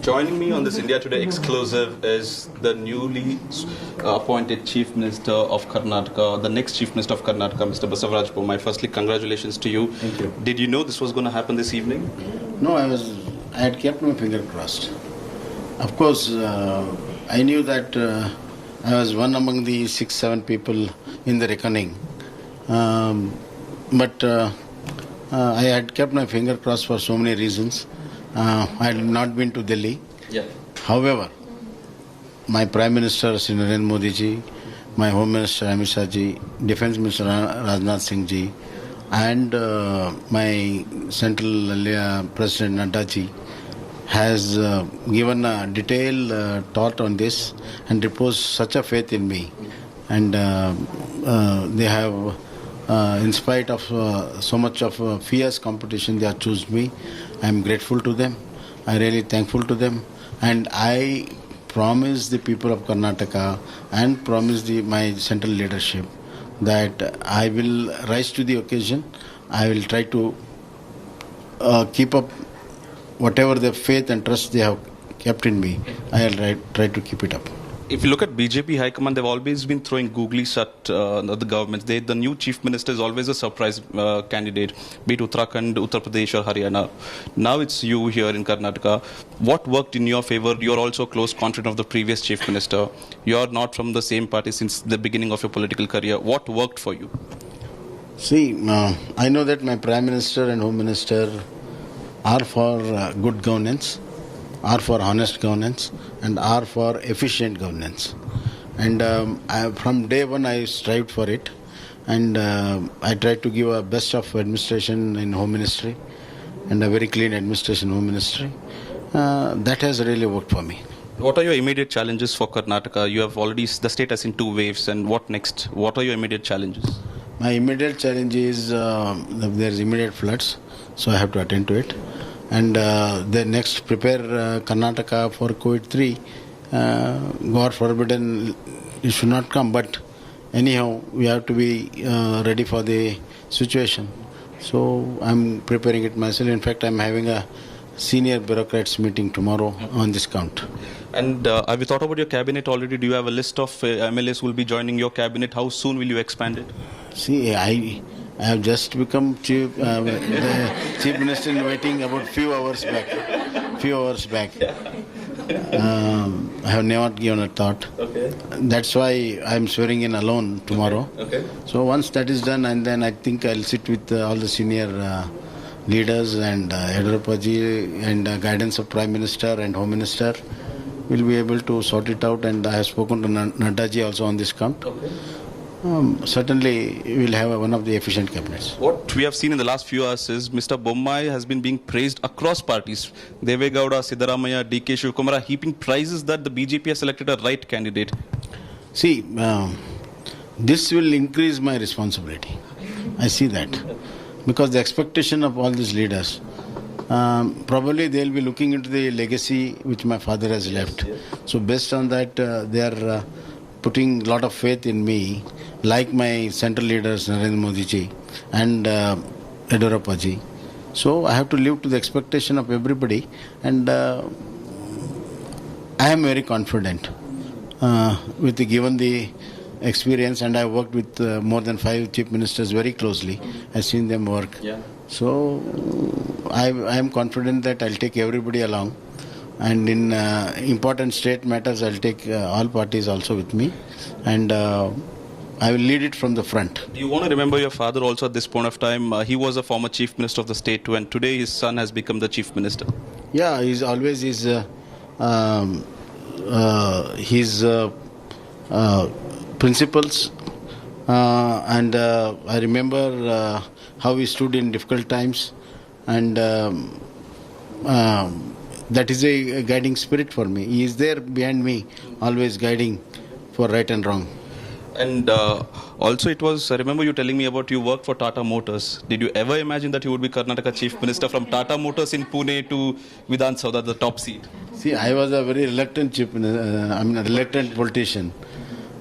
Joining me on this India Today exclusive is the newly appointed Chief Minister of Karnataka, the next Chief Minister of Karnataka, Mr. Basavaraj Bommai. Firstly, congratulations to you. Thank you. Did you know this was going to happen this evening? No, I had kept my finger crossed. Of course, I knew that I was one among the 6-7 people in the reckoning. But I had kept my finger crossed for so many reasons. I had not been to Delhi. Yeah. However, my Prime Minister, Sri Narendra Modi ji, my Home Minister, Amit Shah ji, Defence Minister, Rajnath Singh ji, and my Central President, Nadda ji, has given a detailed thought on this and reposed such a faith in me. And they have, in spite of so much of fierce competition, they have chosen me. I am grateful to them. I am really thankful to them. And I promise the people of Karnataka and promise my central leadership that I will rise to the occasion. I will try to keep up whatever the faith and trust they have kept in me. I will try to keep it up. If you look at BJP High Command, they've always been throwing googlies at the government. The new chief minister is always a surprise candidate, be it Uttarakhand, Uttar Pradesh or Haryana. Now it's you here in Karnataka. What worked in your favor? You're also a close confidant of the previous chief minister. You're not from the same party since the beginning of your political career. What worked for you? See, I know that my Prime Minister and Home Minister are for good governance, are for honest governance, and are for efficient governance. And from day one I strived for it, and I tried to give a best of administration in Home Ministry and a very clean administration in Home Ministry. That has really worked for me. What are your immediate challenges for Karnataka? You have already, the state has seen 2 waves, and what next? What are your immediate challenges? My immediate challenge is there is immediate floods, so I have to attend to it. And the next prepare Karnataka for COVID-3. God forbidden it should not come, but anyhow we have to be ready for the situation. So I'm preparing it myself. In fact, I'm having a senior bureaucrats meeting tomorrow on this count. And have you thought about your cabinet already? Do you have a list of MLAs who will be joining your cabinet? How soon will you expand it? See, I have just become the chief minister in waiting about few hours back. I have never given a thought. Okay. That's why I am swearing in alone tomorrow. Okay. So once that is done, and then I think I'll sit with all the senior leaders and Yediyurappa ji and guidance of Prime Minister and Home Minister. We'll be able to sort it out, and I have spoken to Nadda ji also on this count. Okay. Certainly, we will have one of the efficient cabinets. What we have seen in the last few hours is Mr. Bommai has been being praised across parties. Deve Gowda, Siddaramaiah, DK Shivakumar are heaping praises that the BJP has selected a right candidate. See, this will increase my responsibility. I see that. Because the expectation of all these leaders, probably they will be looking into the legacy which my father has left. So based on that, they are putting a lot of faith in me, like my central leaders, Narendra Modi ji and Yediyurappa ji. So I have to live to the expectation of everybody, and I am very confident given the experience, and I have worked with more than 5 chief ministers very closely. I have seen them work. Yeah. So I am confident that I'll take everybody along. And in important state matters, I'll take all parties also with me, and I will lead it from the front. Do you want to remember your father also at this point of time? He was a former chief minister of the state too, and today his son has become the chief minister. Yeah, he's always his principles, and I remember how he stood in difficult times, and that is a guiding spirit for me. He is there behind me, always guiding for right and wrong. And also it was, I remember you telling me about you worked for Tata Motors. Did you ever imagine that you would be Karnataka Chief Minister from Tata Motors in Pune to Vidhan Soudha, the top seat? See, I was a very reluctant a reluctant politician.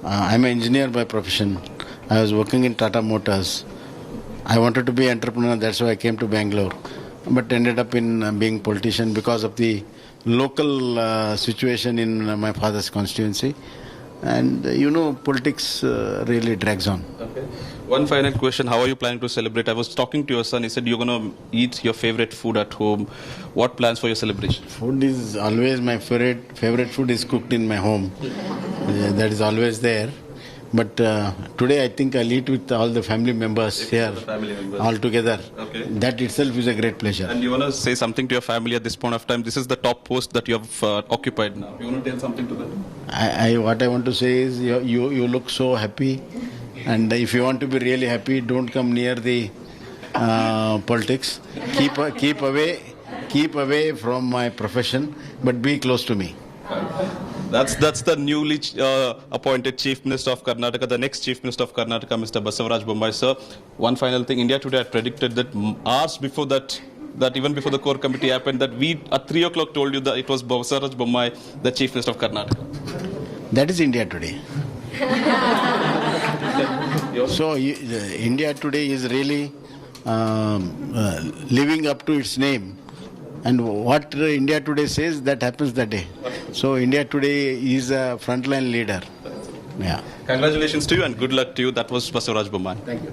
I'm an engineer by profession. I was working in Tata Motors. I wanted to be an entrepreneur, that's why I came to Bangalore. But ended up in being politician because of the local situation in my father's constituency. And politics really drags on. Okay. One final question. How are you planning to celebrate? I was talking to your son. He said you're going to eat your favorite food at home. What plans for your celebration? Food is always my favorite food is cooked in my home. That is always there. But today I think I'll eat with all the family members here, all together. Okay. That itself is a great pleasure. And you want to say something to your family at this point of time? This is the top post that you have occupied now. You want to tell something to them? What I want to say is you look so happy, and if you want to be really happy, don't come near the politics. Keep away from my profession, but be close to me. That's the newly appointed Chief Minister of Karnataka, the next Chief Minister of Karnataka, Mr. Basavaraj Bommai. Sir, one final thing. India Today had predicted that hours before that even before the core committee happened, that we at 3 o'clock told you that it was Basavaraj Bommai, the Chief Minister of Karnataka. That is India Today. So India Today is really living up to its name. And what India Today says, that happens that day. So India Today is a frontline leader. Yeah. Congratulations to you and good luck to you. That was Basavaraj Bommai. Thank you.